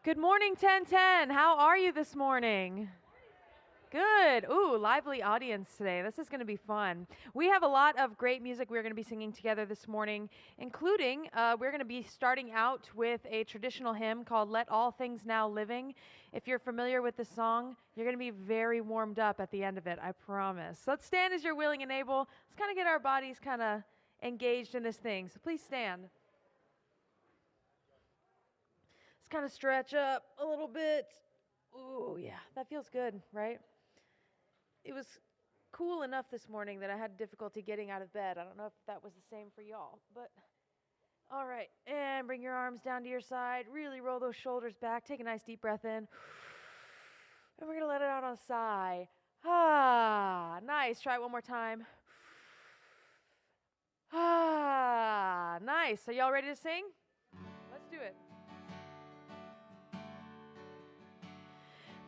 Good morning, 1010. How are you this morning? Good. Ooh, lively audience today. This is going to be fun. We have a lot of great music we're going to be singing together this morning, including we're going to be starting out with a traditional hymn called Let All Things Now Living. If you're familiar with the song, you're going to be very warmed up at the end of it, I promise. So let's stand as you're willing and able. Let's kind of get our bodies kind of engaged in this thing. So please stand. Kind of stretch up a little bit. Ooh, yeah, that feels good, right? It was cool enough this morning that I had difficulty getting out of bed. I don't know if that was the same for y'all, but all right. And bring your arms down to your side. Really roll those shoulders back. Take a nice deep breath in. And we're going to let it out on a sigh. Ah, nice. Try it one more time. Ah, nice. Are y'all ready to sing? Let's do it.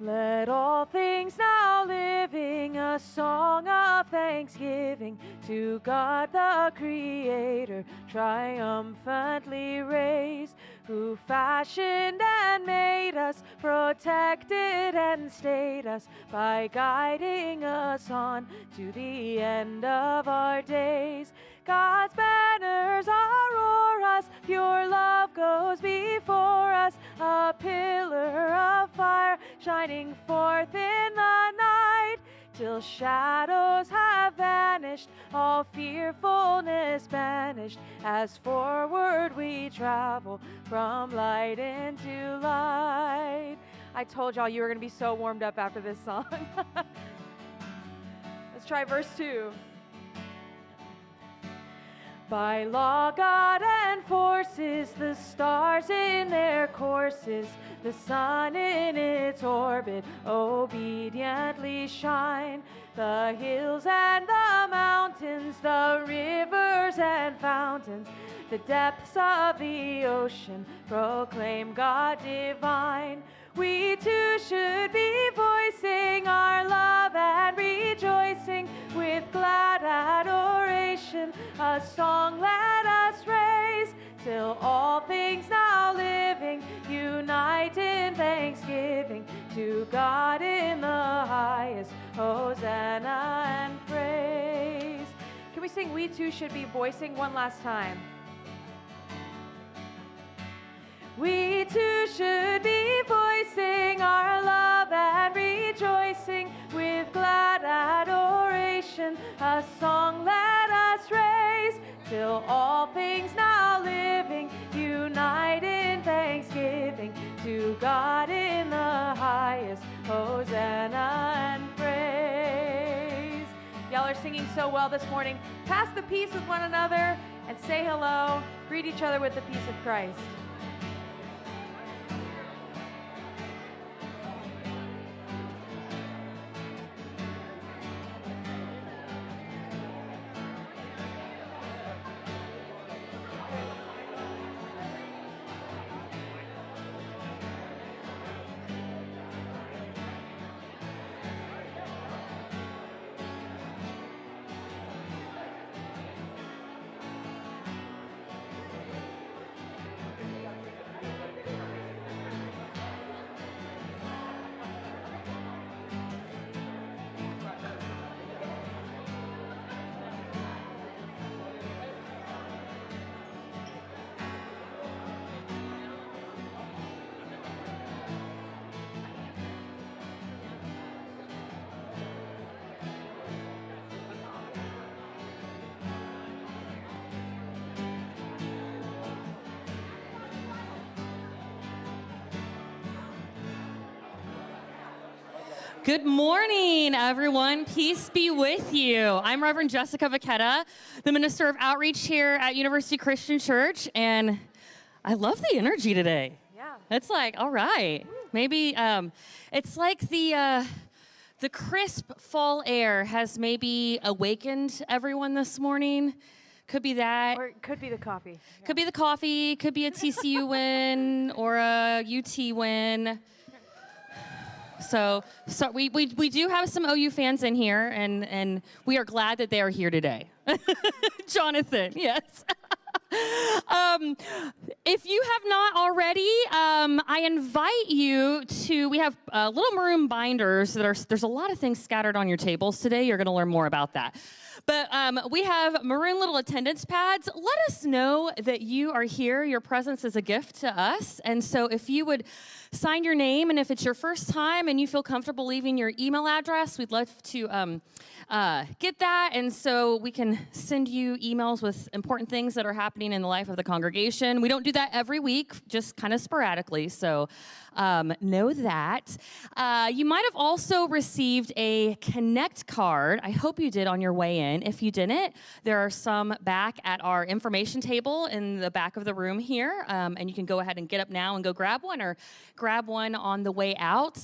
Let all things now living a song of thanksgiving to God the Creator triumphantly raise, who fashioned and made us, protected and stayed us by guiding us on to the end of our days. God's banners are o'er us, pure love goes before us, a pillar of fire shining forth in the night, till shadows have vanished, all fearfulness banished, as forward we travel from light into light. I told y'all you were going to be so warmed up after this song. Let's try verse 2. By law, God, and forces, the stars in their courses, the sun in its orbit, obediently shine. The hills and the mountains, the rivers and fountains, the depths of the ocean proclaim God divine. We too should be voicing our love and rejoicing with glad adoration. A song let us raise, till all things now living unite in thanksgiving to God in the highest. Hosanna and praise. Can we sing We Too Should Be Voicing one last time? We too should be voicing our love and rejoicing with glad adoration. A song let us raise, till all things now living unite in thanksgiving to God in the highest. Hosanna and praise. Y'all are singing so well this morning. Pass the peace with one another and say hello. Greet each other with the peace of Christ. Good morning, everyone. Peace be with you. I'm Reverend Jessica Vaquetta, the Minister of Outreach here at University Christian Church, and I love the energy today. Yeah. It's like, all right, maybe it's like the crisp fall air has maybe awakened everyone this morning. Could be that. Or it could be the coffee. Yeah. Could be the coffee. Could be a TCU win or a UT win. So we do have some OU fans in here, and we are glad that they are here today. Jonathan, yes. If you have not already, I invite you to, we have little maroon binders there's a lot of things scattered on your tables today. You're going to learn more about that. But we have maroon little attendance pads. Let us know that you are here. Your presence is a gift to us. And so if you would sign your name, and if it's your first time and you feel comfortable leaving your email address, we'd love to get that. And so we can send you emails with important things that are happening in the life of the congregation. We don't do that every week, just kind of sporadically. So know that. You might have also received a Connect card. I hope you did on your way in. If you didn't, there are some back at our information table in the back of the room here, and you can go ahead and get up now and go grab one, or grab one on the way out.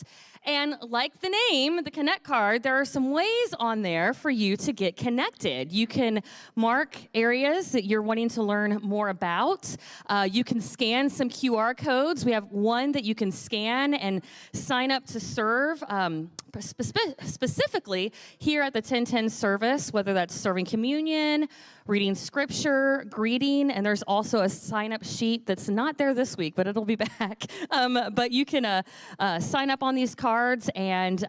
And like the name, the Connect card, there are some ways on there for you to get connected. You can mark areas that you're wanting to learn more about. You can scan some QR codes. We have one that you can scan and sign up to serve, specifically here at the 10:10 service, whether that's serving communion, reading scripture, greeting, and there's also a sign-up sheet that's not there this week, but it'll be back. But you can sign up on these cards, and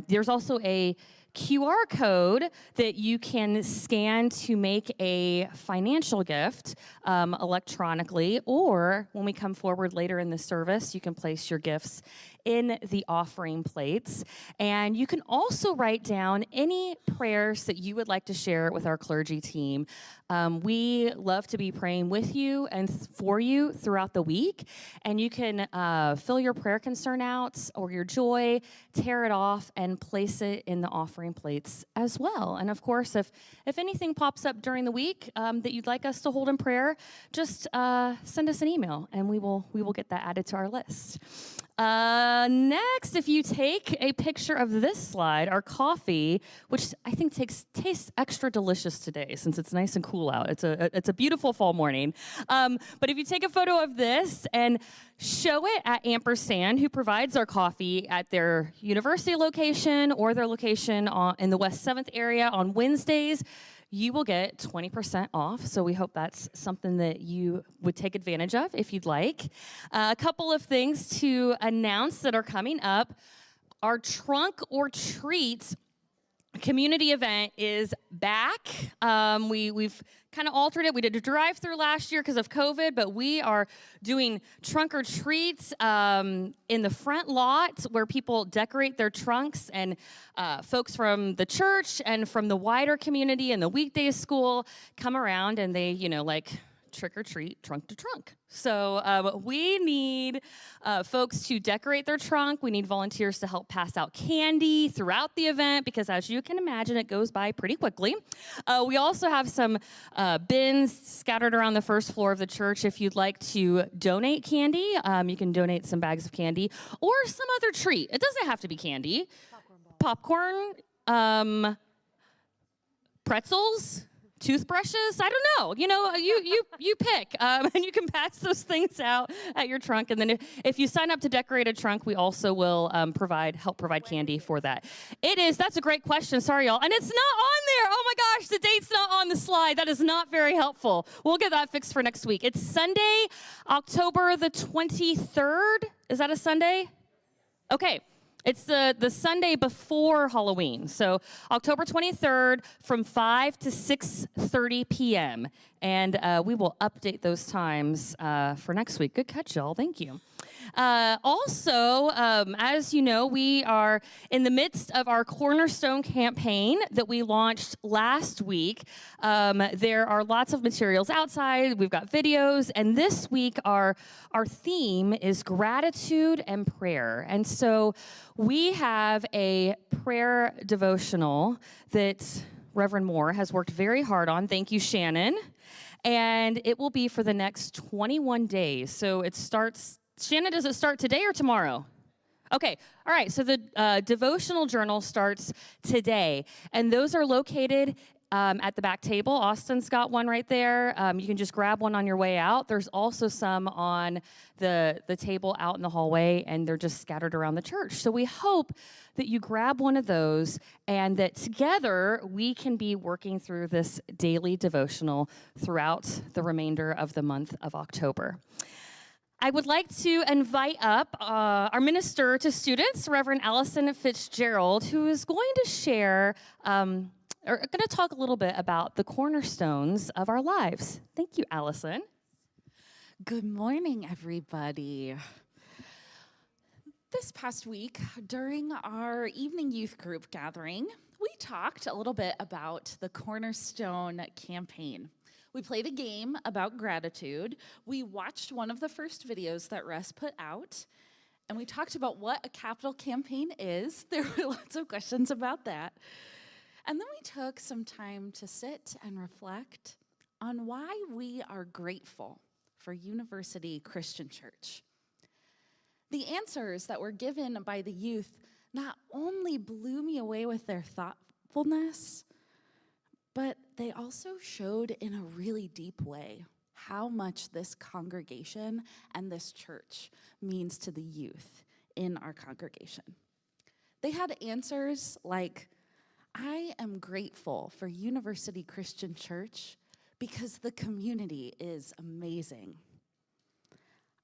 there's also a QR code that you can scan to make a financial gift electronically, or when we come forward later in the service, you can place your gifts in the offering plates. And you can also write down any prayers that you would like to share with our clergy team. We love to be praying with you and for you throughout the week. And you can fill your prayer concern out or your joy, tear it off, and place it in the offering plates as well. And of course, if anything pops up during the week that you'd like us to hold in prayer, just send us an email, and we will get that added to our list. Next, if you take a picture of this slide, our coffee, which I think tastes extra delicious today since it's nice and cool out. It's a beautiful fall morning. But if you take a photo of this and show it at Ampersand, who provides our coffee at their university location or their location in the West 7th area on Wednesdays, you will get 20% off. So we hope that's something that you would take advantage of if you'd like. A couple of things to announce that are coming up. Our Trunk or Treat community event is back. We've kind of altered it. We did a drive-through last year because of COVID, but we are doing trunk or treats in the front lot where people decorate their trunks, and folks from the church and from the wider community and the weekday school come around, and they, trick or treat, trunk to trunk. So we need folks to decorate their trunk. We need volunteers to help pass out candy throughout the event, because as you can imagine, it goes by pretty quickly. We also have some bins scattered around the first floor of the church. If you'd like to donate candy, you can donate some bags of candy or some other treat. It doesn't have to be candy. Popcorn, pretzels, toothbrushes, I don't know. You pick, and you can pass those things out at your trunk. And then if you sign up to decorate a trunk, we also will help provide candy for that. That's a great question. Sorry, y'all. And it's not on there. Oh my gosh, the date's not on the slide. That is not very helpful. We'll get that fixed for next week. It's Sunday, October the 23rd. Is that a Sunday? Okay. It's the Sunday before Halloween, so October 23rd from 5 to 6:30 p.m., and we will update those times for next week. Good catch, y'all. Thank you. Also, as you know, we are in the midst of our Cornerstone Campaign that we launched last week. There are lots of materials outside. We've got videos, and this week our theme is gratitude and prayer. And so we have a prayer devotional that Reverend Moore has worked very hard on. Thank you, Shannon. And it will be for the next 21 days. So it starts... Shannon, does it start today or tomorrow? Okay, all right, so the devotional journal starts today, and those are located at the back table. Austin's got one right there. You can just grab one on your way out. There's also some on the table out in the hallway, and they're just scattered around the church. So we hope that you grab one of those and that together we can be working through this daily devotional throughout the remainder of the month of October. I would like to invite up our minister to students, Reverend Allison Fitzgerald, who is going to share, going to talk a little bit about the cornerstones of our lives. Thank you, Allison. Good morning, everybody. This past week, during our evening youth group gathering, we talked a little bit about the Cornerstone Campaign. We played a game about gratitude. We watched one of the first videos that Russ put out, and we talked about what a capital campaign is. There were lots of questions about that. And then we took some time to sit and reflect on why we are grateful for University Christian Church. The answers that were given by the youth not only blew me away with their thoughtfulness, but they also showed in a really deep way how much this congregation and this church means to the youth in our congregation. They had answers like, I am grateful for University Christian Church because the community is amazing.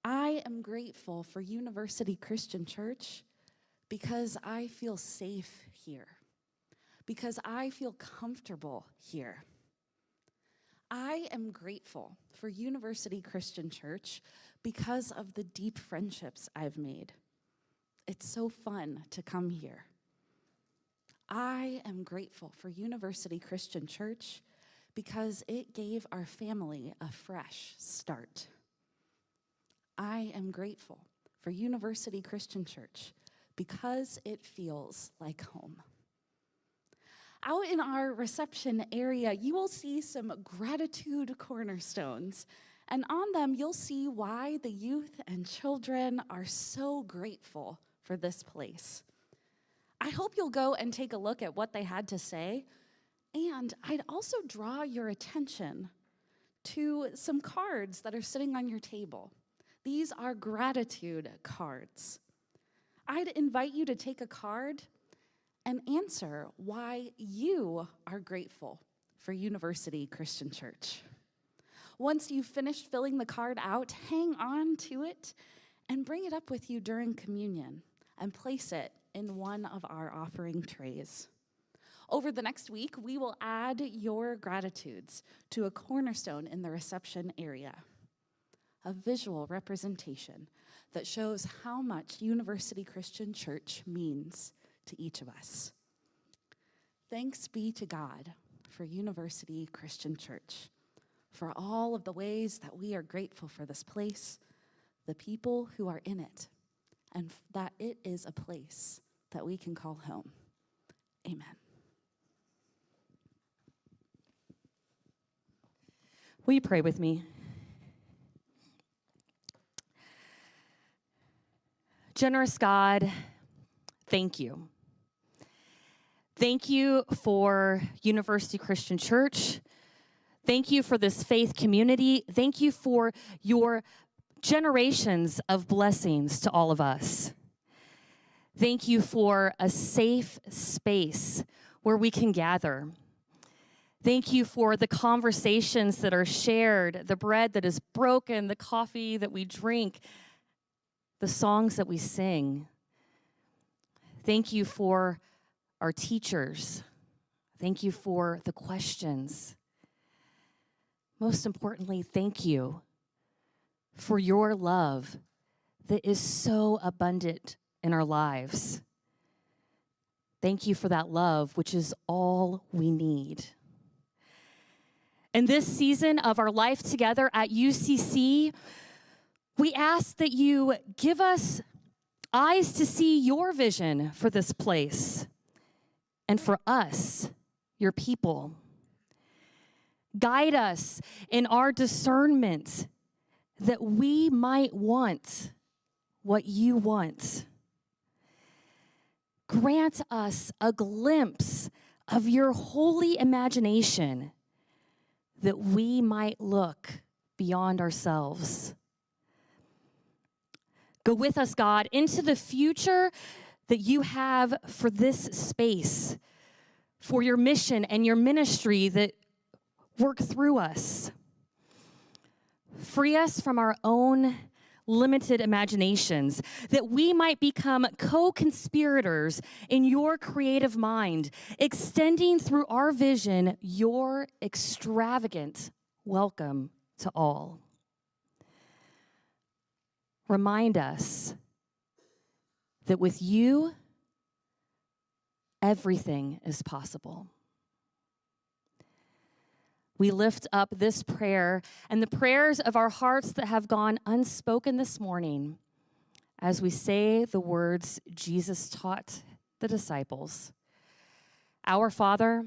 I am grateful for University Christian Church because I feel safe here, because I feel comfortable here. I am grateful for University Christian Church because of the deep friendships I've made. It's so fun to come here. I am grateful for University Christian Church because it gave our family a fresh start. I am grateful for University Christian Church because it feels like home. Out in our reception area, you will see some gratitude cornerstones, and on them you'll see why the youth and children are so grateful for this place. I hope you'll go and take a look at what they had to say, and I'd also draw your attention to some cards that are sitting on your table. These are gratitude cards. I'd invite you to take a card and answer why you are grateful for University Christian Church. Once you've finished filling the card out, hang on to it and bring it up with you during communion and place it in one of our offering trays. Over the next week, we will add your gratitudes to a cornerstone in the reception area, a visual representation that shows how much University Christian Church means to each of us. Thanks be to God for University Christian Church, for all of the ways that we are grateful for this place, the people who are in it, and that it is a place that we can call home. Amen. Will you pray with me? Generous God, thank you. Thank you for University Christian Church. Thank you for this faith community. Thank you for your generations of blessings to all of us. Thank you for a safe space where we can gather. Thank you for the conversations that are shared, the bread that is broken, the coffee that we drink, the songs that we sing. Thank you for our teachers. Thank you for the questions. Most importantly, thank you for your love that is so abundant in our lives. Thank you for that love, which is all we need. In this season of our life together at UCC, we ask that you give us eyes to see your vision for this place and for us, your people. Guide us in our discernment that we might want what you want. Grant us a glimpse of your holy imagination, that we might look beyond ourselves. Go with us, God, into the future that you have for this space, for your mission and your ministry that work through us. Free us from our own limited imaginations, that we might become co-conspirators in your creative mind, extending through our vision your extravagant welcome to all. Remind us that with you, everything is possible. We lift up this prayer and the prayers of our hearts that have gone unspoken this morning as we say the words Jesus taught the disciples. Our Father,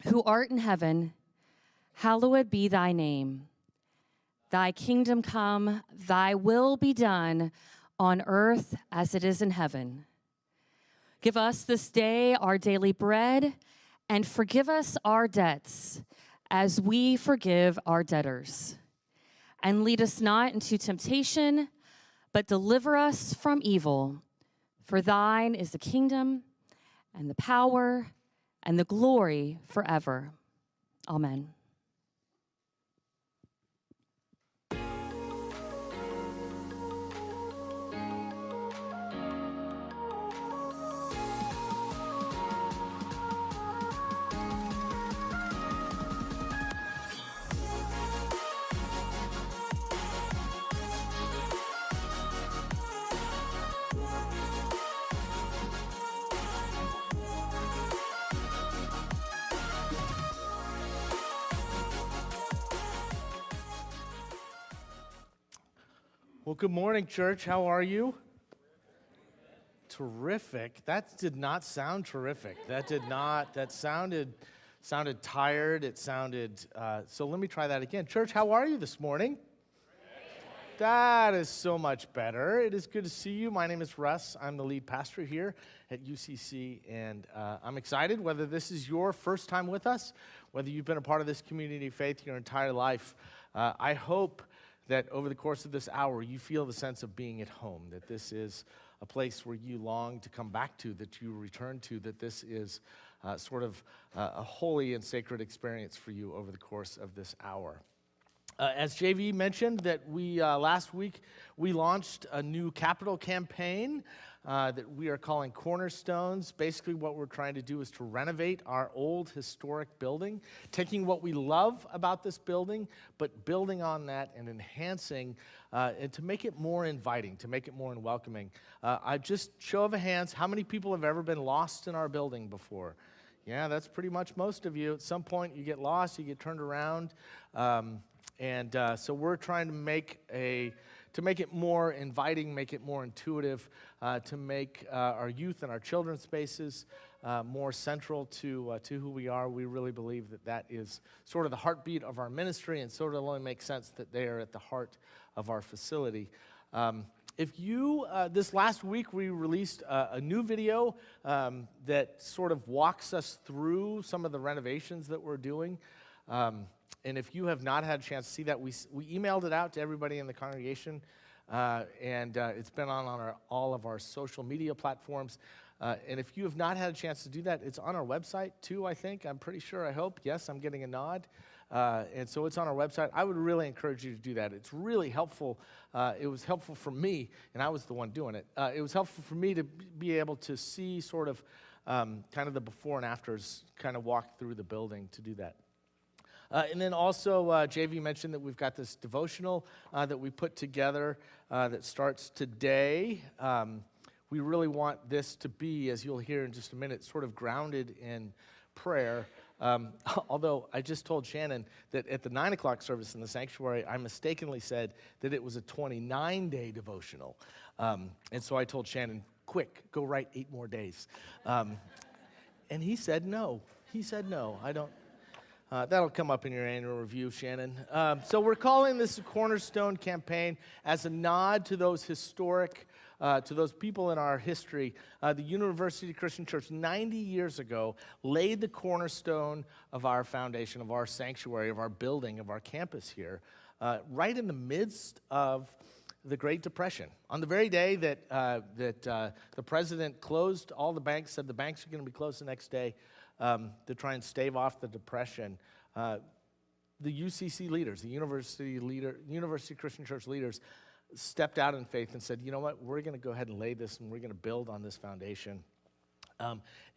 who art in heaven, hallowed be thy name. Thy kingdom come, thy will be done on earth as it is in heaven. Give us this day our daily bread, and forgive us our debts as we forgive our debtors. And lead us not into temptation, but deliver us from evil. For thine is the kingdom and the power and the glory forever. Amen. Well, good morning, church. How are you? Terrific. That did not sound terrific. That sounded tired. It sounded, so let me try that again. Church, how are you this morning? That is so much better. It is good to see you. My name is Russ. I'm the lead pastor here at UCC, and I'm excited. Whether this is your first time with us, whether you've been a part of this community of faith your entire life, I hope that over the course of this hour, you feel the sense of being at home, that this is a place where you long to come back to, that you return to, that this is sort of a holy and sacred experience for you over the course of this hour. As JV mentioned, that we last week, we launched a new capital campaign that we are calling Cornerstones. Basically, what we're trying to do is to renovate our old historic building, taking what we love about this building, but building on that and enhancing and to make it more inviting, to make it more welcoming. I just, show of hands, how many people have ever been lost in our building before? Yeah, that's pretty much most of you. At some point, you get lost, you get turned around, so we're trying to make it more inviting, make it more intuitive, to make our youth and our children's spaces more central to who we are. We really believe that that is sort of the heartbeat of our ministry, and sort of only makes sense that they are at the heart of our facility. This last week we released a new video that sort of walks us through some of the renovations that we're doing. And if you have not had a chance to see that, we emailed it out to everybody in the congregation, and it's been on all of our social media platforms. And if you have not had a chance to do that, it's on our website too, I think. I'm pretty sure, I hope. Yes, I'm getting a nod. And so it's on our website. I would really encourage you to do that. It's really helpful. It was helpful for me, and I was the one doing it. It was helpful for me to be able to see sort of kind of the before and afters, kind of walk through the building to do that. And then also, JV mentioned that we've got this devotional that we put together that starts today. We really want this to be, as you'll hear in just a minute, sort of grounded in prayer. Although I just told Shannon that at the 9 o'clock service in the sanctuary, I mistakenly said that it was a 29-day devotional. And so I told Shannon, quick, go write 8 more days. And he said no. I don't. That'll come up in your annual review, Shannon. So we're calling this a Cornerstone Campaign as a nod to those historic to those people in our history, the University Christian Church 90 years ago laid the cornerstone of our foundation, of our sanctuary, of our building, of our campus here, right in the midst of the Great Depression. On the very day that the president closed all the banks, said the banks are going to be closed the next day to try and stave off the Depression, the UCC leaders, the University Christian Church leaders, stepped out in faith and said, you know what, we're going to go ahead and lay this and we're going to build on this foundation.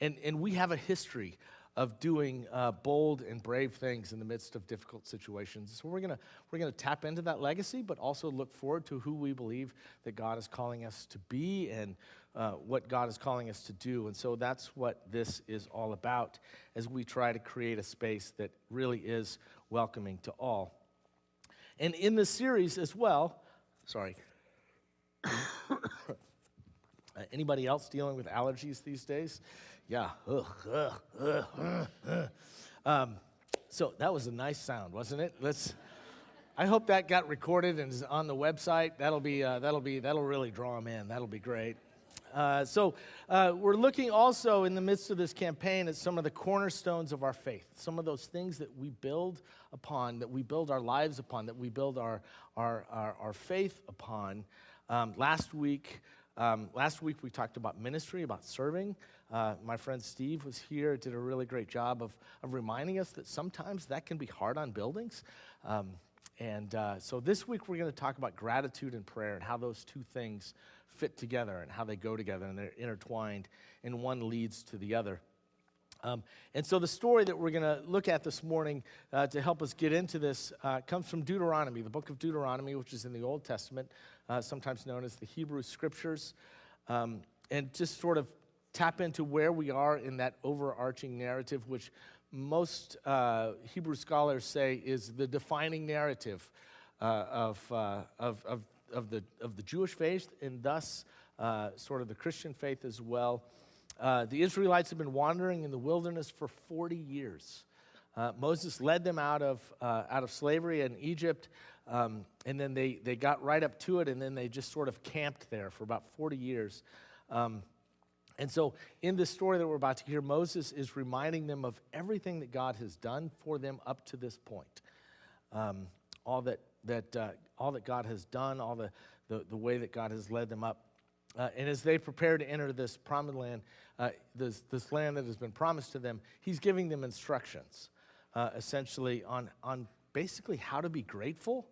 And we have a history of doing bold and brave things in the midst of difficult situations. So we're gonna tap into that legacy, but also look forward to who we believe that God is calling us to be and what God is calling us to do. And so that's what this is all about as we try to create a space that really is welcoming to all. And in this series as well, anybody else dealing with allergies these days? Yeah. So that was a nice sound, wasn't it? I hope that got recorded and is on the website. That'll really draw them in. That'll be great. So we're looking also in the midst of this campaign at some of the cornerstones of our faith, some of those things that we build upon, that we build our lives upon, that we build our faith upon. Last week we talked about ministry, about serving. My friend Steve was here, did a really great job of reminding us that sometimes that can be hard on buildings. So this week we're going to talk about gratitude and prayer and how those two things fit together and how they go together and they're intertwined and one leads to the other. And so the story that we're going to look at this morning to help us get into this comes from Deuteronomy, the book of Deuteronomy, which is in the Old Testament, sometimes known as the Hebrew Scriptures, and just sort of tap into where we are in that overarching narrative, which most Hebrew scholars say is the defining narrative of the Jewish faith and thus sort of the Christian faith as well. The Israelites have been wandering in the wilderness for 40 years. Moses led them out of slavery in Egypt, and then they got right up to it, and then they just sort of camped there for about 40 years. And so in this story that we're about to hear, Moses is reminding them of everything that God has done for them up to this point. All that God has done, all the way that God has led them up. And as they prepare to enter this promised land, this land that has been promised to them, he's giving them instructions, essentially on basically how to be grateful,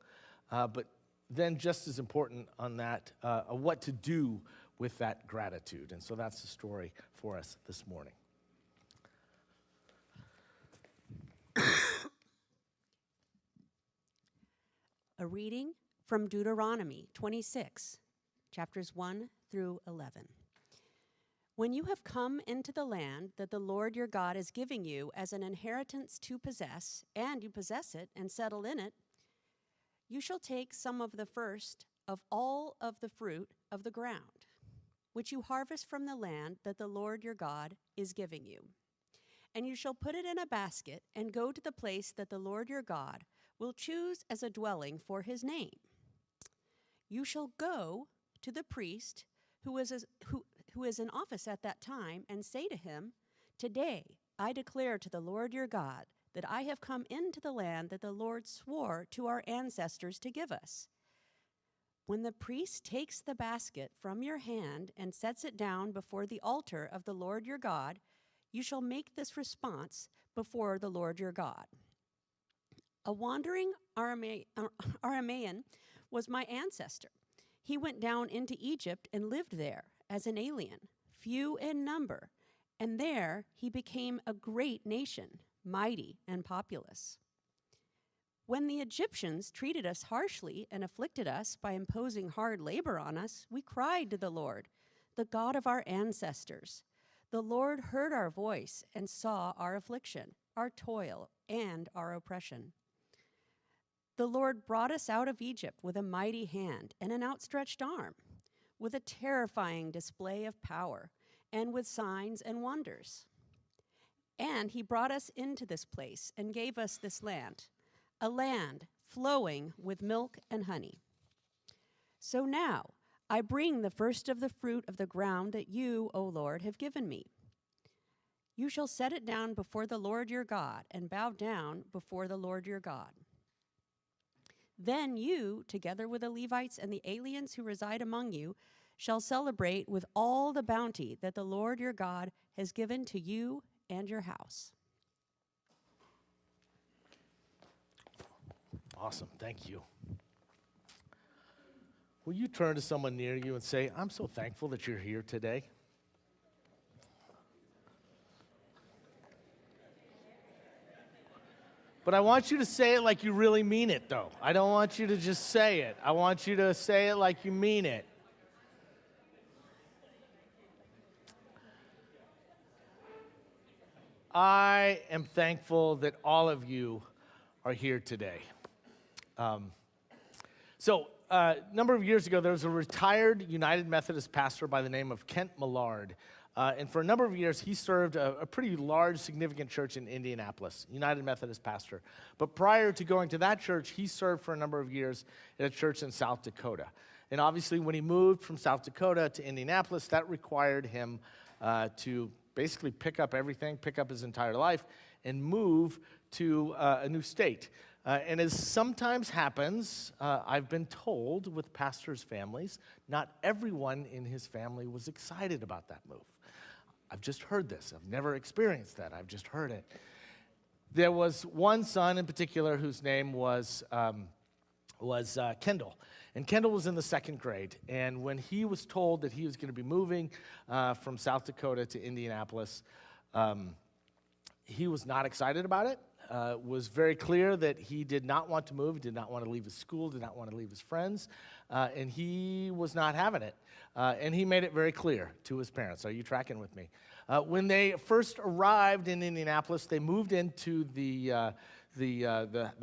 but then just as important on that, what to do with that gratitude. And so that's the story for us this morning. A reading from Deuteronomy 26, chapters 1 through 11. When you have come into the land that the Lord your God is giving you as an inheritance to possess, and you possess it and settle in it, you shall take some of the first of all of the fruit of the ground, which you harvest from the land that the Lord your God is giving you. And you shall put it in a basket and go to the place that the Lord your God will choose as a dwelling for his name. You shall go to the priest who is in office at that time and say to him, "Today I declare to the Lord your God that I have come into the land that the Lord swore to our ancestors to give us." When the priest takes the basket from your hand and sets it down before the altar of the Lord your God, you shall make this response before the Lord your God. A wandering Aramean was my ancestor. He went down into Egypt and lived there as an alien, few in number, and there he became a great nation, mighty and populous. When the Egyptians treated us harshly and afflicted us by imposing hard labor on us, we cried to the Lord, the God of our ancestors. The Lord heard our voice and saw our affliction, our toil, and our oppression. The Lord brought us out of Egypt with a mighty hand and an outstretched arm, with a terrifying display of power, and with signs and wonders. And he brought us into this place and gave us this land, a land flowing with milk and honey. So now I bring the first of the fruit of the ground that you, O Lord, have given me. You shall set it down before the Lord your God, and bow down before the Lord your God. Then you, together with the Levites and the aliens who reside among you, shall celebrate with all the bounty that the Lord your God has given to you and your house. Awesome. Thank you. Will you turn to someone near you and say, I'm so thankful that you're here today? But I want you to say it like you really mean it, though. I don't want you to just say it. I want you to say it like you mean it. I am thankful that all of you are here today. A number of years ago, there was a retired United Methodist pastor by the name of Kent Millard. And for a number of years, he served a pretty large, significant church in Indianapolis, United Methodist pastor. But prior to going to that church, he served for a number of years at a church in South Dakota. And obviously, when he moved from South Dakota to Indianapolis, that required him to basically pick up everything, pick up his entire life, and move to a new state. And as sometimes happens, I've been told with pastors' families, not everyone in his family was excited about that move. I've just heard this. I've never experienced that. I've just heard it. There was one son in particular whose name was Kendall. And Kendall was in the second grade. And when he was told that he was going to be moving from South Dakota to Indianapolis, he was not excited about it. Was very clear that he did not want to move, he did not want to leave his school, did not want to leave his friends, and he was not having it. And he made it very clear to his parents. Are you tracking with me? When they first arrived in Indianapolis, they moved into the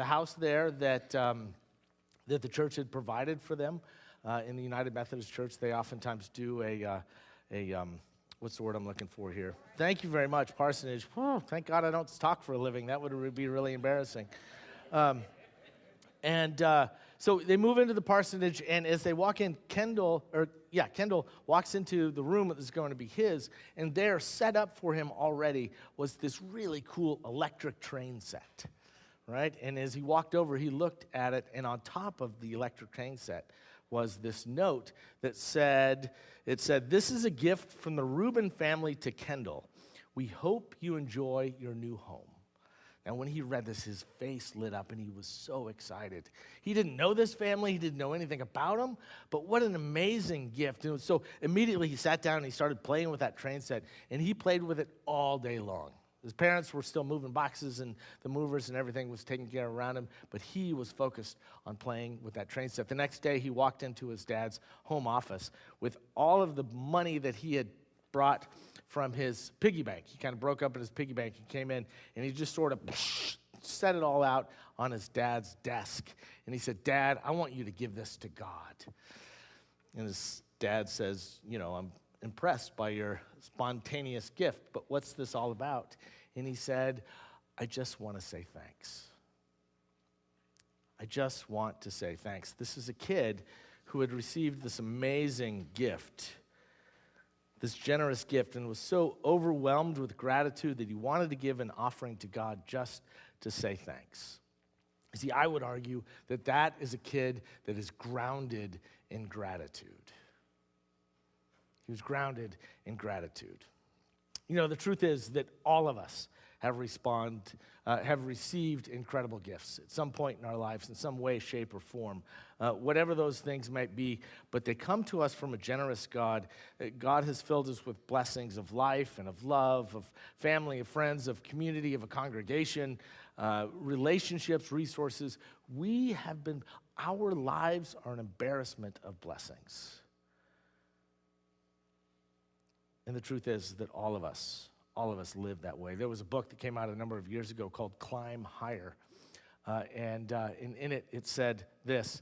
house there that the church had provided for them. In the United Methodist Church, they oftentimes do what's the word I'm looking for here? Thank you very much, parsonage. Whew, thank God I don't talk for a living. That would be really embarrassing. So they move into the parsonage, and as they walk in, Kendall walks into the room that is going to be his, and there, set up for him already, was this really cool electric train set, right? And as he walked over, he looked at it, and on top of the electric train set was this note that said, "This is a gift from the Reuben family to Kendall. We hope you enjoy your new home." Now, when he read this, his face lit up, and he was so excited. He didn't know this family. He didn't know anything about them, but what an amazing gift. And so immediately he sat down and he started playing with that train set, and he played with it all day long. His parents were still moving boxes, and the movers and everything was taken care of around him, but he was focused on playing with that train set. The next day, he walked into his dad's home office with all of the money that he had brought from his piggy bank. He kind of broke up in his piggy bank. He came in, and he just sort of set it all out on his dad's desk. And he said, "Dad, I want you to give this to God." And his dad says, "I'm impressed by your spontaneous gift, but what's this all about?" And he said, "I just want to say thanks. I just want to say thanks." This is a kid who had received this amazing gift, this generous gift, and was so overwhelmed with gratitude that he wanted to give an offering to God just to say thanks. See, I would argue that is a kid that is grounded in gratitude. He was grounded in gratitude. The truth is that all of us have received incredible gifts at some point in our lives, in some way, shape, or form, whatever those things might be, but they come to us from a generous God. God has filled us with blessings of life and of love, of family, of friends, of community, of a congregation, relationships, resources. Our lives are an embarrassment of blessings. And the truth is that all of us live that way. There was a book that came out a number of years ago called Climb Higher. And in it, it said this,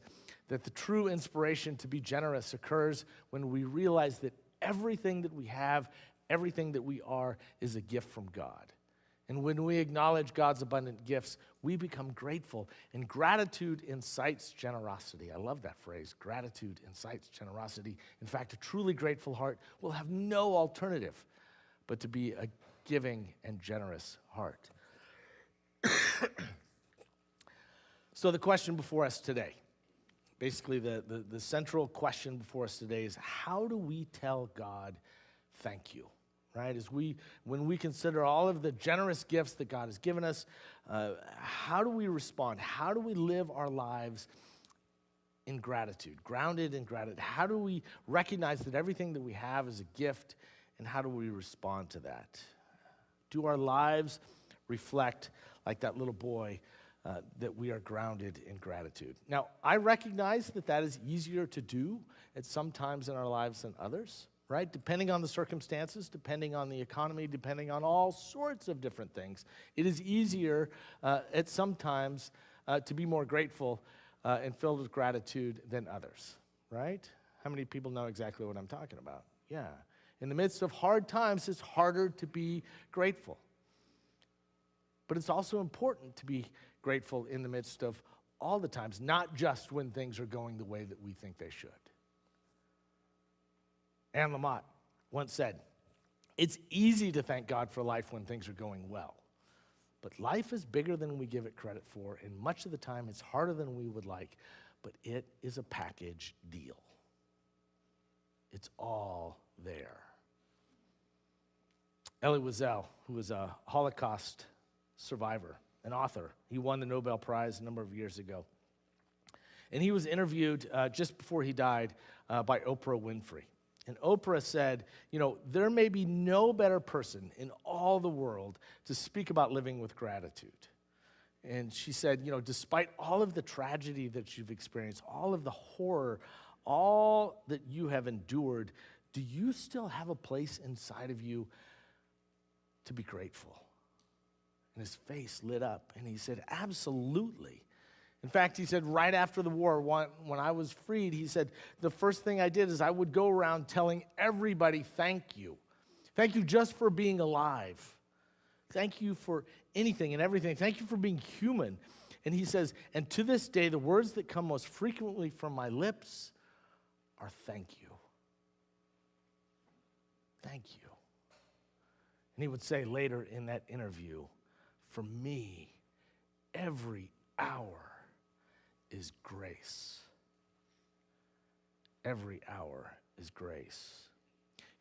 that the true inspiration to be generous occurs when we realize that everything that we have, everything that we are, is a gift from God. And when we acknowledge God's abundant gifts, we become grateful. And gratitude incites generosity. I love that phrase, gratitude incites generosity. In fact, a truly grateful heart will have no alternative but to be a giving and generous heart. So the question before us today, basically the central question before us today is, how do we tell God thank you? Right? When we consider all of the generous gifts that God has given us, how do we respond? How do we live our lives in gratitude, grounded in gratitude? How do we recognize that everything that we have is a gift, and how do we respond to that? Do our lives reflect, like that little boy, that we are grounded in gratitude? Now, I recognize that is easier to do at some times in our lives than others. Right? Depending on the circumstances, depending on the economy, depending on all sorts of different things, it is easier at some times to be more grateful and filled with gratitude than others, right? How many people know exactly what I'm talking about? Yeah. In the midst of hard times, it's harder to be grateful. But it's also important to be grateful in the midst of all the times, not just when things are going the way that we think they should. Anne Lamott once said, "It's easy to thank God for life when things are going well. But life is bigger than we give it credit for, and much of the time it's harder than we would like, but it is a package deal. It's all there." Ellie Wiesel, who was a Holocaust survivor, an author, he won the Nobel Prize a number of years ago. And he was interviewed just before he died by Oprah Winfrey. And Oprah said, there may be no better person in all the world to speak about living with gratitude. And she said, despite all of the tragedy that you've experienced, all of the horror, all that you have endured, do you still have a place inside of you to be grateful? And his face lit up, and he said, absolutely. In fact, he said, right after the war, when I was freed, he said, the first thing I did is I would go around telling everybody, thank you. Thank you just for being alive. Thank you for anything and everything. Thank you for being human. And he says, and to this day, the words that come most frequently from my lips are thank you. Thank you. And he would say later in that interview, for me, every hour is grace. Every hour is grace.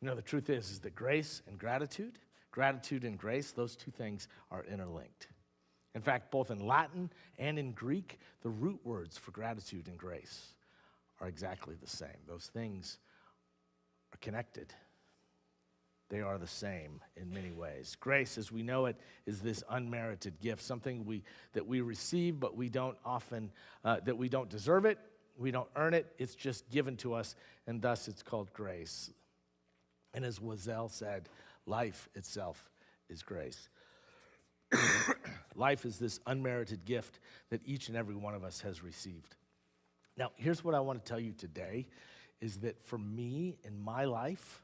The truth is that grace and gratitude and grace, those two things are interlinked. In fact, both in Latin and in Greek, the root words for gratitude and grace are exactly the same. Those things are connected. They are the same in many ways. Grace, as we know it, is this unmerited gift, something that we receive, but we don't often, that we don't deserve it, we don't earn it, it's just given to us, and thus it's called grace. And as Wiesel said, life itself is grace. Life is this unmerited gift that each and every one of us has received. Now, here's what I want to tell you today, is that for me, in my life,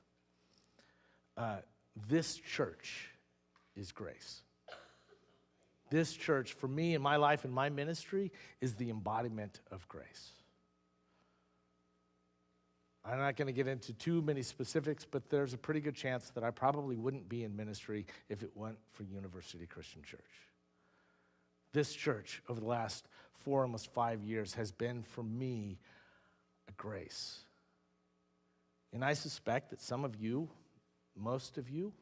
this church is grace. This church, for me in my life and my ministry, is the embodiment of grace. I'm not going to get into too many specifics, but there's a pretty good chance that I probably wouldn't be in ministry if it weren't for University Christian Church. This church, over the last 4, almost 5 years, has been, for me, a grace. And I suspect that some of you, most of you,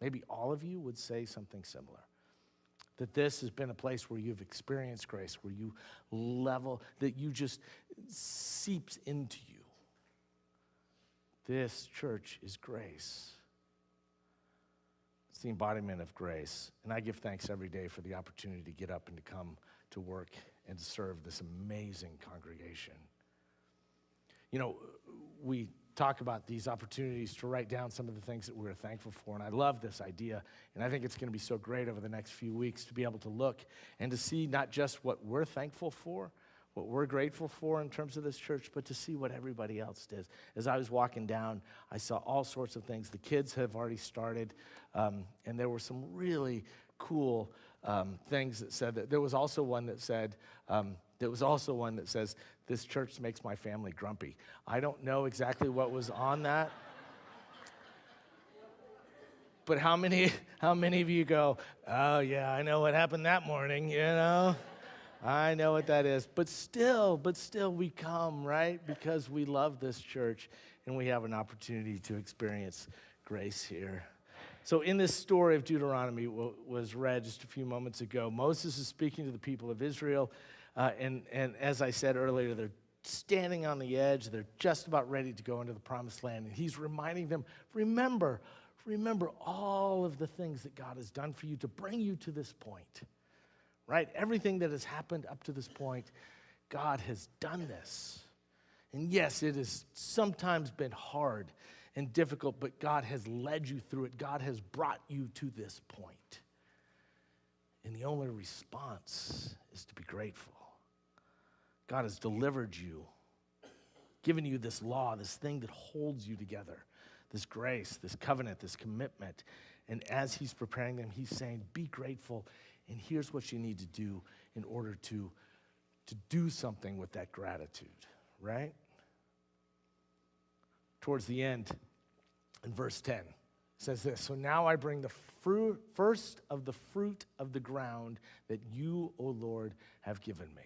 maybe all of you would say something similar. That this has been a place where you've experienced grace, where you level, that you just seeps into you. This church is grace. It's the embodiment of grace. And I give thanks every day for the opportunity to get up and to come to work and to serve this amazing congregation. We talk about these opportunities to write down some of the things that we're thankful for, and I love this idea, and I think it's going to be so great over the next few weeks to be able to look and to see not just what we're thankful for, what we're grateful for in terms of this church, but to see what everybody else does. As I was walking down, I saw all sorts of things. The kids have already started, and there were some really cool things that said that. There was also one that said, this church makes my family grumpy. I don't know exactly what was on that. But how many of you go, oh yeah, I know what happened that morning, you know? I know what that is. But still we come, right? Because we love this church and we have an opportunity to experience grace here. So in this story of Deuteronomy, what was read just a few moments ago, Moses is speaking to the people of Israel. And as I said earlier, they're standing on the edge. They're just about ready to go into the promised land. And he's reminding them, remember all of the things that God has done for you to bring you to this point, right? Everything that has happened up to this point, God has done this. And yes, it has sometimes been hard and difficult, but God has led you through it. God has brought you to this point. And the only response is to be grateful. God has delivered you, given you this law, this thing that holds you together, this grace, this covenant, this commitment. And as he's preparing them, he's saying, be grateful, and here's what you need to do in order to do something with that gratitude, right? Towards the end, in verse 10, it says this, so now I bring the first of the fruit of the ground that you, O Lord, have given me.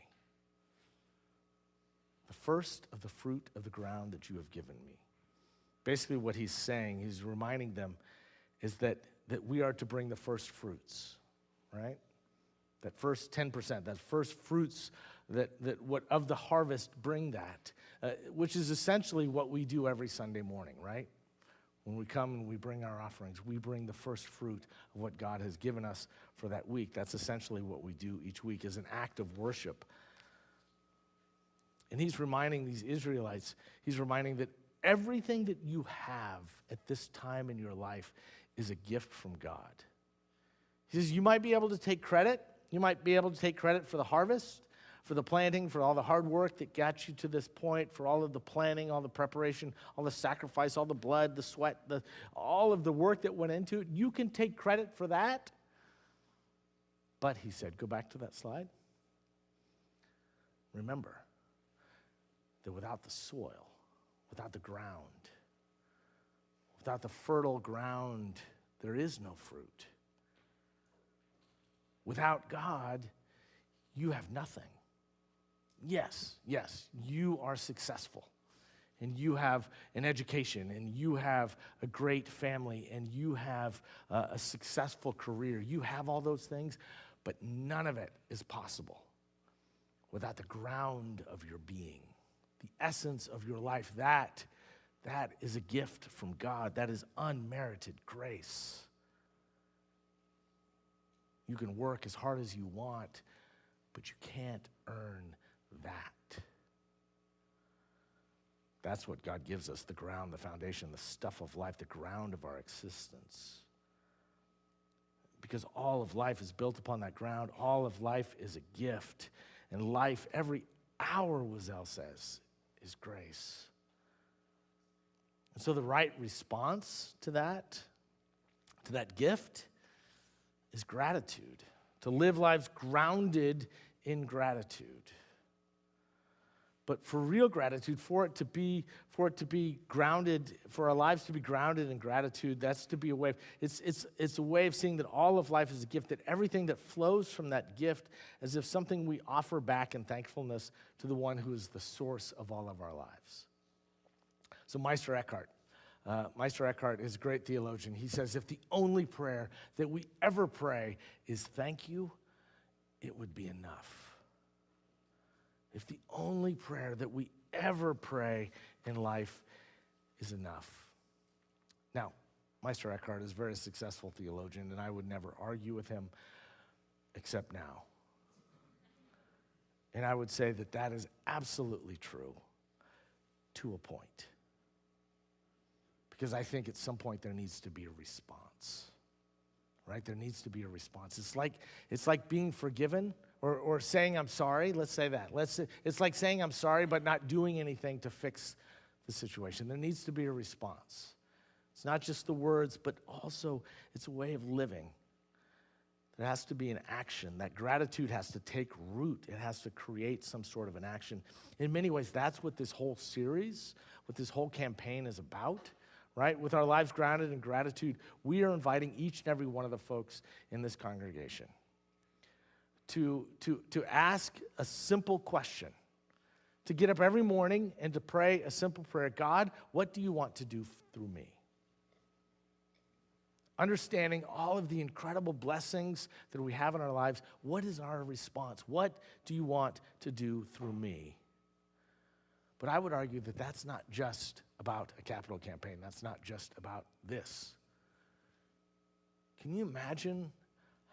The first of the fruit of the ground that you have given me. Basically what he's saying, he's reminding them, is that we are to bring the first fruits, right? That first 10%, that first fruits that what of the harvest bring that, which is essentially what we do every Sunday morning, right? When we come and we bring our offerings, we bring the first fruit of what God has given us for that week. That's essentially what we do each week as an act of worship. And he's reminding these Israelites, he's reminding that everything that you have at this time in your life is a gift from God. He says you might be able to take credit. You might be able to take credit for the harvest, for the planting, for all the hard work that got you to this point, for all of the planning, all the preparation, all the sacrifice, all the blood, the sweat, all of the work that went into it. You can take credit for that. But he said, go back to that slide. Remember that without the soil, without the ground, without the fertile ground, there is no fruit. Without God, you have nothing. Yes, you are successful, and you have an education, and you have a great family, and you have a successful career. You have all those things, but none of it is possible without the ground of your being, the essence of your life. That is a gift from God. That is unmerited grace. You can work as hard as you want, but you can't earn that. That's what God gives us, the ground, the foundation, the stuff of life, the ground of our existence. Because all of life is built upon that ground. All of life is a gift. And life, every hour, Wiesel says, is grace. And so the right response to that gift, is gratitude. To live lives grounded in gratitude. But for real gratitude, for it to be grounded, for our lives to be grounded in gratitude, that's to be a way. It's a way of seeing that all of life is a gift, that everything that flows from that gift as if something we offer back in thankfulness to the one who is the source of all of our lives. So Meister Eckhart is a great theologian. He says, if the only prayer that we ever pray is thank you, it would be enough. If the only prayer that we ever pray in life is enough. Now, Meister Eckhart is a very successful theologian, and I would never argue with him except now. And I would say that is absolutely true to a point. Because I think at some point there needs to be a response, right? There needs to be a response. It's like being forgiven or saying I'm sorry. Let's say that. It's like saying I'm sorry but not doing anything to fix the situation. There needs to be a response. It's not just the words, but also it's a way of living. There has to be an action. That gratitude has to take root. It has to create some sort of an action. In many ways, that's what this whole series, what this whole campaign is about, right? With our lives grounded in gratitude, we are inviting each and every one of the folks in this congregation to ask a simple question, to get up every morning and to pray a simple prayer. God, what do you want to do through me? Understanding all of the incredible blessings that we have in our lives, what is our response? What do you want to do through me? But I would argue that that's not just about a capital campaign. That's not just about this. Can you imagine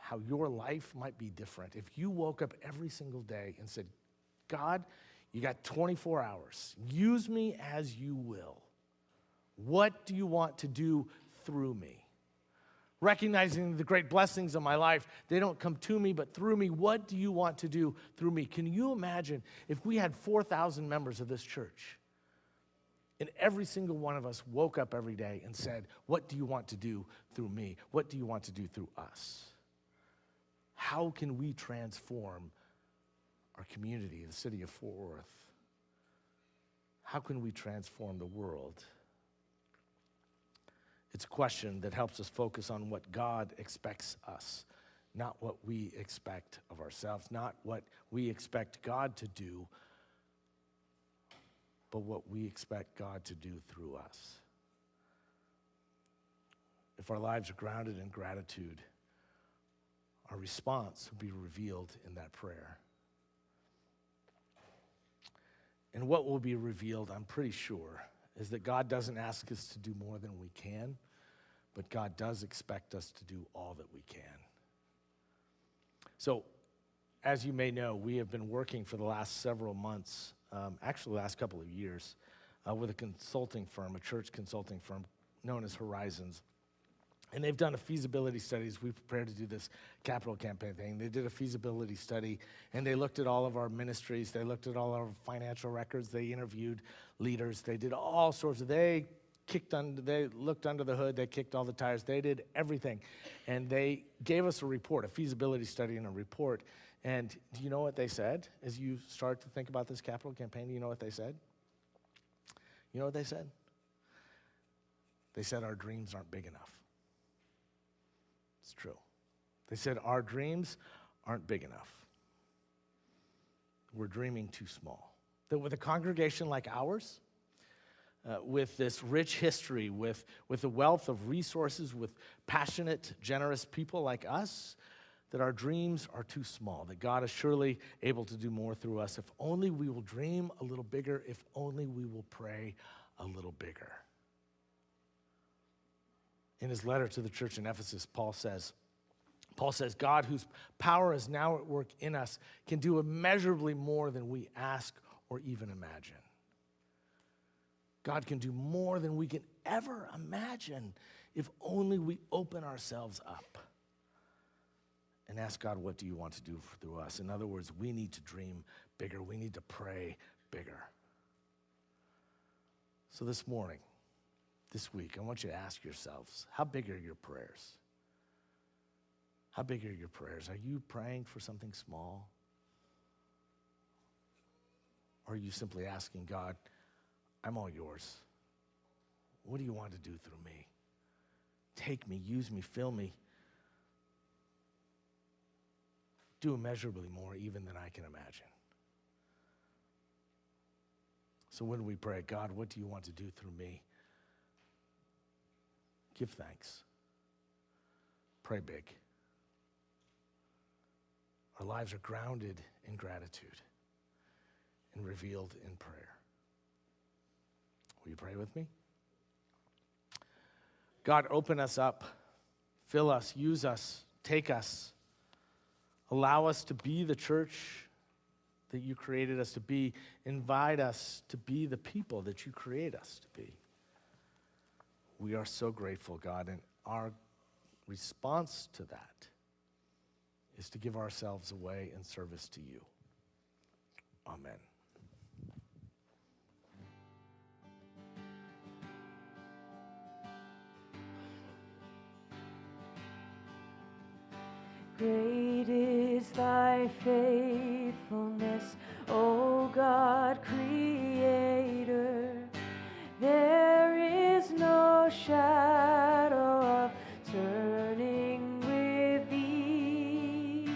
how your life might be different if you woke up every single day and said, God, you got 24 hours. Use me as you will. What do you want to do through me? Recognizing the great blessings of my life, they don't come to me, but through me. What do you want to do through me? Can you imagine if we had 4,000 members of this church and every single one of us woke up every day and said, what do you want to do through me? What do you want to do through us? How can we transform our community, the city of Fort Worth? How can we transform the world? It's a question that helps us focus on what God expects us, not what we expect of ourselves, not what we expect God to do, but what we expect God to do through us. If our lives are grounded in gratitude, our response will be revealed in that prayer. And what will be revealed, I'm pretty sure, is that God doesn't ask us to do more than we can, but God does expect us to do all that we can. So, as you may know, we have been working for the last several months, actually the last couple of years, with a consulting firm, a church consulting firm known as Horizons. And they've done a feasibility studies. We prepared to do this capital campaign thing. They did a feasibility study, and they looked at all of our ministries. They looked at all our financial records. They interviewed leaders. They did all sorts of, they looked under the hood. They kicked all the tires. They did everything. And they gave us a report, a feasibility study and a report. And do you know what they said? As you start to think about this capital campaign, do you know what they said? You know what they said? They said our dreams aren't big enough. It's true. They said our dreams aren't big enough. We're dreaming too small. That with a congregation like ours, with this rich history, with a wealth of resources, with passionate, generous people like us, that our dreams are too small, that God is surely able to do more through us if only we will dream a little bigger, if only we will pray a little bigger. In his letter to the church in Ephesus, Paul says, God, whose power is now at work in us, can do immeasurably more than we ask or even imagine. God can do more than we can ever imagine if only we open ourselves up and ask God, what do you want to do through us? In other words, we need to dream bigger. We need to pray bigger. So this morning, this week, I want you to ask yourselves, how big are your prayers? How big are your prayers? Are you praying for something small? Or are you simply asking God, I'm all yours. What do you want to do through me? Take me, use me, fill me. Do immeasurably more even than I can imagine. So when we pray, God, what do you want to do through me? Give thanks. Pray big. Our lives are grounded in gratitude and revealed in prayer. Will you pray with me? God, open us up, fill us, use us, take us. Allow us to be the church that you created us to be. Invite us to be the people that you create us to be. We are so grateful, God, and our response to that is to give ourselves away in service to you. Amen. Great is thy faithfulness, O God, Creator. There is no shadow of turning with thee.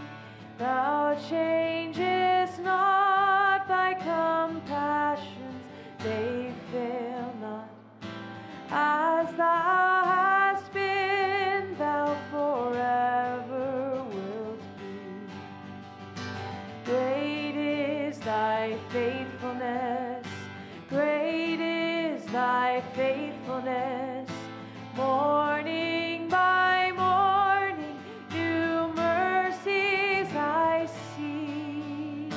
Thou changest not, thy compassions, they fail not. As thou hast been, thou forever wilt be. Great is thy faithfulness, great is thy faithfulness. Morning by morning, new mercies I see.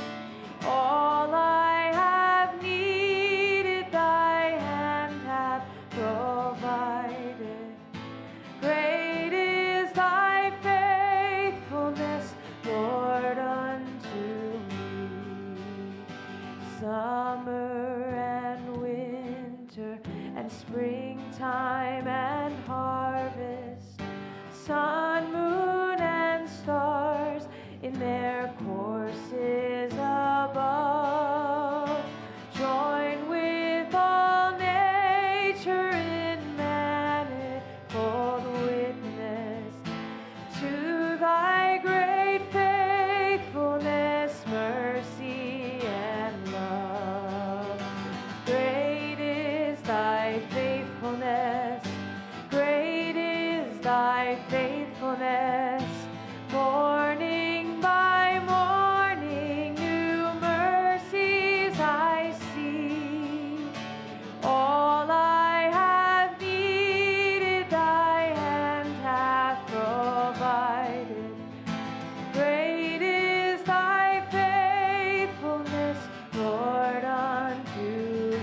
All I have needed, thy hand hath provided. Great is thy faithfulness, Lord, unto me. Summer and winter and springtime and harvest, sun, moon, and stars in their courses above, join with all nature in manifold witness to thy great faithfulness, mercy, and love. Great is thy faithfulness, great is thy faithfulness. Morning by morning, new mercies I see. All I have needed, thy hand hath provided. Great is thy faithfulness, Lord, unto me.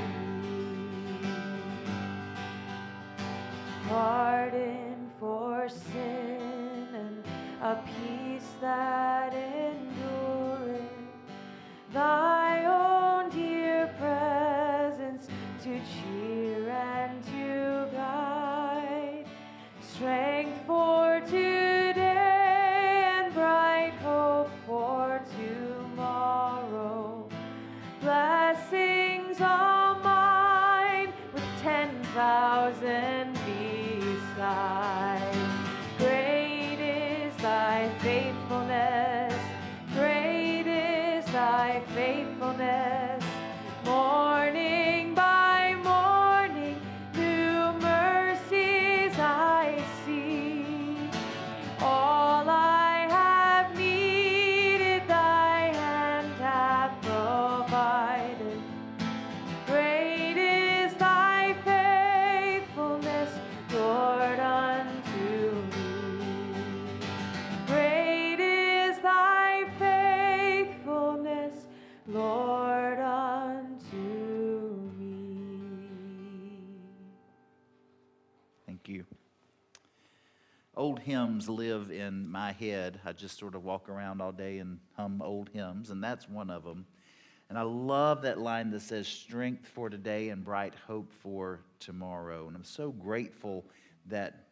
Pardon for sin and a peace that endureth, thy own dear presence to cheer and to guide, strength for today and bright hope for tomorrow, blessings all mine with 10,000 beside. Great is thy faithfulness, great is thy faithfulness. Morning by morning, new mercies I see. All I have needed, thy hand hath provided. Great is thy faithfulness, Lord, unto me. Great is thy faithfulness, Lord, unto me. Thank you. Old hymns live in my head. I just sort of walk around all day and hum old hymns, and that's one of them. And I love that line that says, strength for today and bright hope for tomorrow. And I'm so grateful that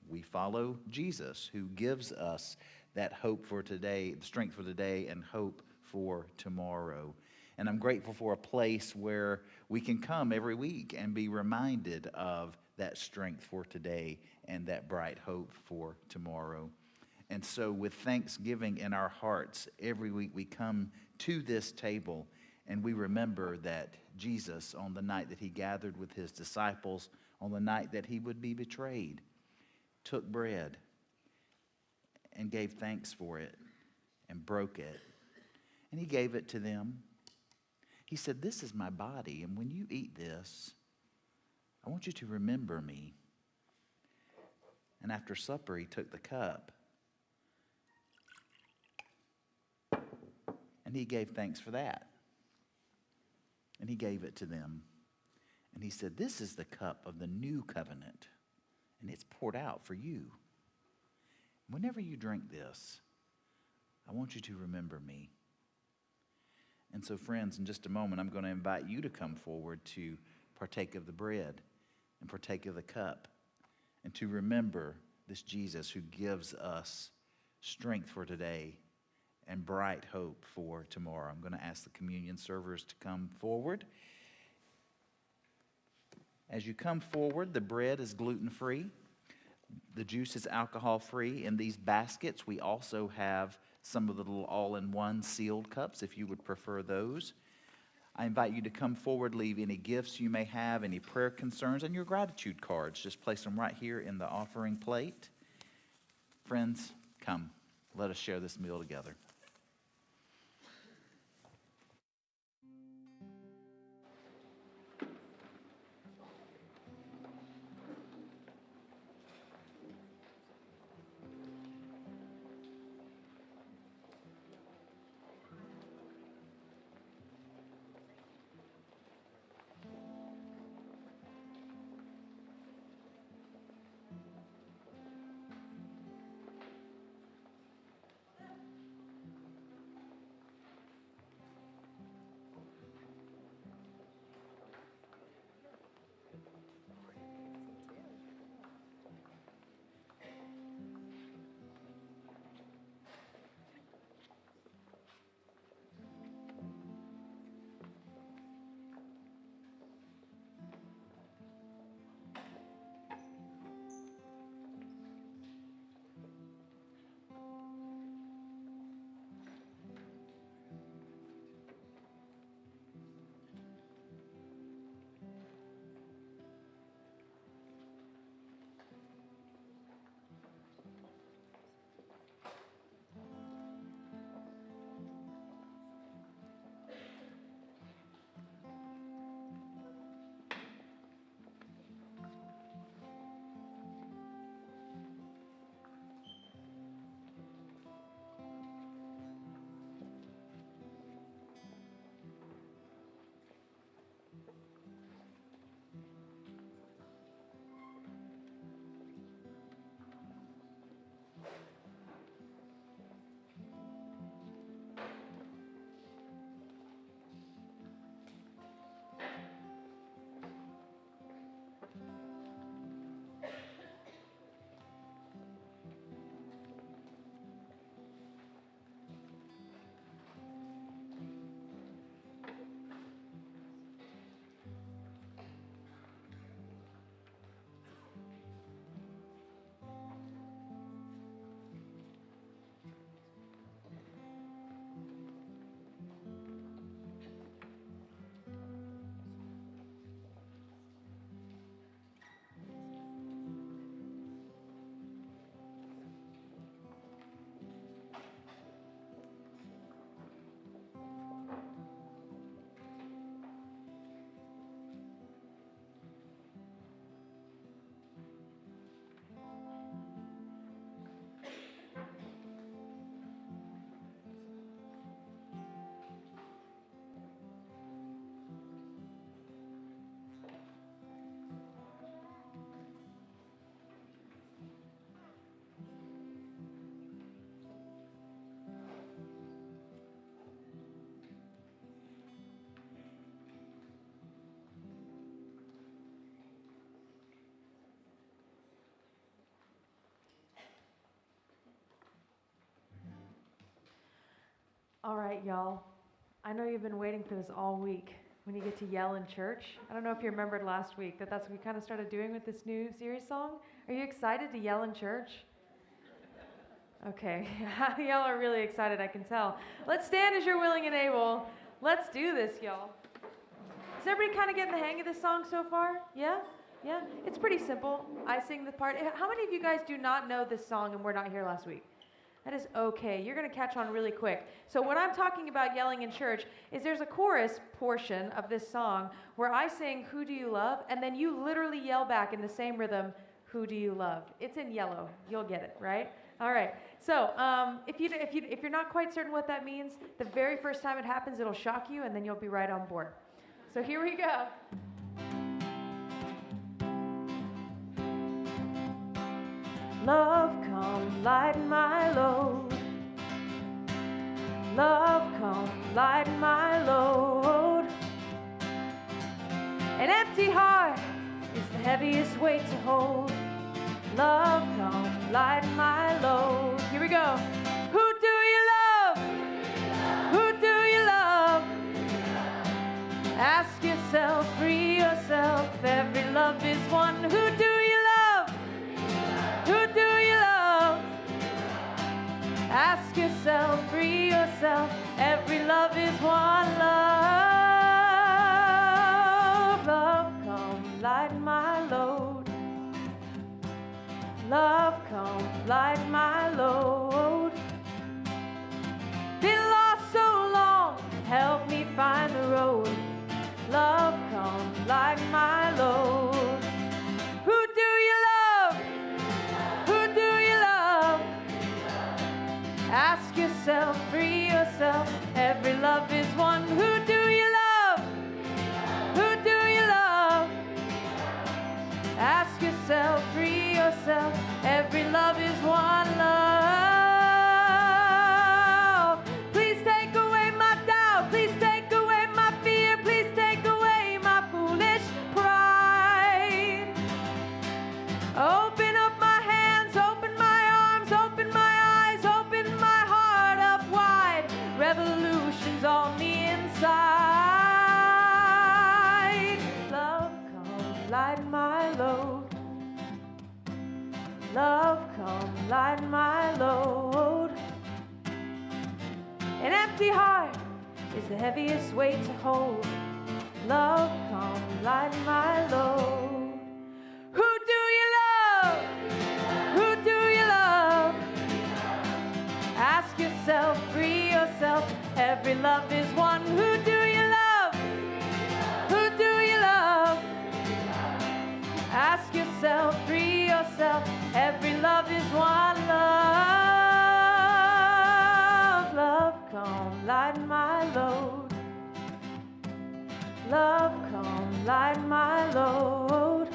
we follow Jesus, who gives us that hope for today, strength for today, and hope for tomorrow. And I'm grateful for a place where we can come every week and be reminded of that strength for today and that bright hope for tomorrow. And so with thanksgiving in our hearts, every week we come to this table and we remember that Jesus, on the night that he gathered with his disciples, on the night that he would be betrayed, took bread and gave thanks for it and broke it. And he gave it to them. He said, this is my body, and when you eat this, I want you to remember me. And after supper, he took the cup and he gave thanks for that. And he gave it to them. And he said, this is the cup of the new covenant, and it's poured out for you. Whenever you drink this, I want you to remember me. And so, friends, in just a moment, I'm going to invite you to come forward to partake of the bread and partake of the cup and to remember this Jesus who gives us strength for today, and bright hope for tomorrow. I'm going to ask the communion servers to come forward. As you come forward, the bread is gluten-free. The juice is alcohol-free. In these baskets, we also have some of the little all-in-one sealed cups, if you would prefer those. I invite you to come forward, leave any gifts you may have, any prayer concerns, and your gratitude cards. Just place them right here in the offering plate. Friends, come. Let us share this meal together. All right, y'all. I know you've been waiting for this all week when you get to yell in church. I don't know if you remembered last week that that's what we kind of started doing with this new series song. Are you excited to yell in church? Okay, y'all are really excited, I can tell. Let's stand as you're willing and able. Let's do this, y'all. Is everybody kind of getting the hang of this song so far? Yeah? Yeah? It's pretty simple. I sing the part. How many of you guys do not know this song and were not here last week? That is okay. You're going to catch on really quick. So what I'm talking about yelling in church is there's a chorus portion of this song where I sing, "Who do you love?" And then you literally yell back in the same rhythm, "Who do you love?" It's in yellow. You'll get it, right? All right. So if you're not quite certain what that means, the very first time it happens, it'll shock you, and then you'll be right on board. So here we go. Love, come lighten my load. Love, come lighten my load. An empty heart is the heaviest weight to hold. Love, come lighten my load. Here we go. Who do you love? Who do you love? Ask yourself, free yourself. Every love is one. Who do you love? Who do you love? Ask yourself, free yourself. Every love is one. Love, love, come lighten my load. Love, come lighten my load. Been lost so long, help me find the road. Love, come lighten my load. Who do you love? Who do you love? Ask yourself, free yourself. Every love is one. Who do you love? Who do you love? Ask yourself, free yourself. Every love is one. Love. Please take away my doubt. Please take away my fear. Please take away my foolish pride. Open up my hands, open my arms, open my eyes, open my heart up wide. Revolutions on the inside. Love, come lighten my load. Love, come lighten my load. An empty heart is the heaviest weight to hold. Love, come lighten my load. Who do you love? Who do you love? Ask yourself, free yourself. Every love is one. Who do you love? Who do you love? Ask yourself, free yourself. Every love is one. Love, love, come lighten my load. Love, come lighten my load.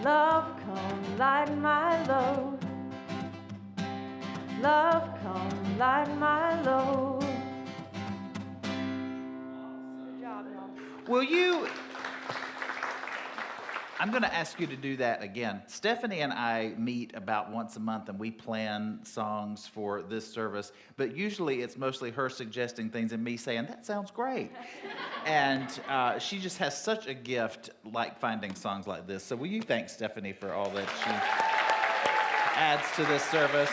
Love, come lighten my load. Love, come lighten my load. Good job, y'all. Will you? I'm going to ask you to do that again. Stephanie and I meet about once a month and we plan songs for this service, but usually it's mostly her suggesting things and me saying, that sounds great. And she just has such a gift like finding songs like this. So will you thank Stephanie for all that she adds to this service?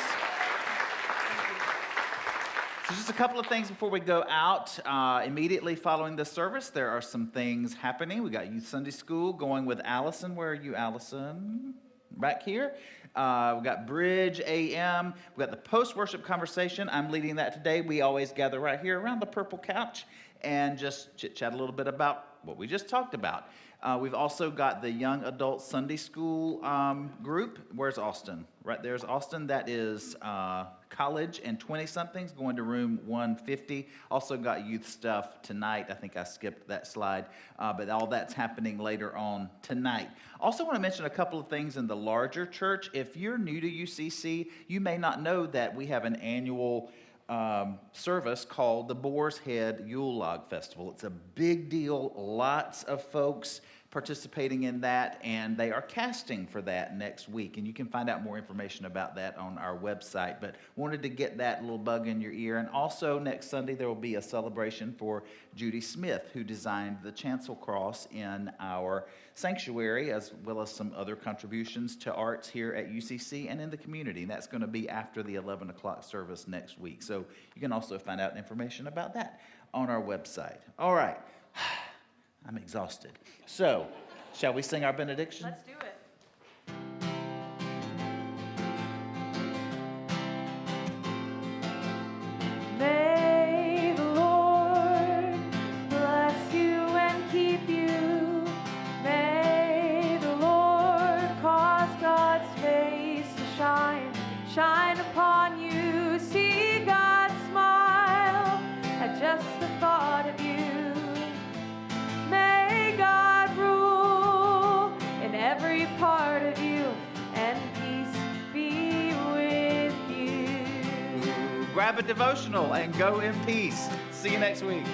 So just a couple of things before we go out. Immediately following the service, there are some things happening. We got Youth Sunday School going with Allison. Where are you, Allison? Back here. We got Bridge AM. We got the post-worship conversation. I'm leading that today. We always gather right here around the purple couch and just chit-chat a little bit about what we just talked about. We've also got the Young Adult Sunday School group. Where's Austin? Right there's Austin. That is college and 20-somethings going to room 150. Also got youth stuff tonight. I think I skipped that slide, but all that's happening later on tonight. Also want to mention a couple of things in the larger church. If you're new to UCC, you may not know that we have an annual service called the Boar's Head Yule Log Festival. It's a big deal. Lots of folks participating in that, and they are casting for that next week. And you can find out more information about that on our website. But wanted to get that little bug in your ear. And also next Sunday, there will be a celebration for Judy Smith, who designed the chancel cross in our sanctuary, as well as some other contributions to arts here at UCC and in the community. And that's going to be after the 11 o'clock service next week. So you can also find out information about that on our website. All right. I'm exhausted. So, shall we sing our benediction? Let's do it. May the Lord bless you and keep you. May the Lord cause God's face to shine upon you. See God smile at just the thought of you. May God rule in every part of you, and peace be with you. Grab a devotional and go in peace. See you next week.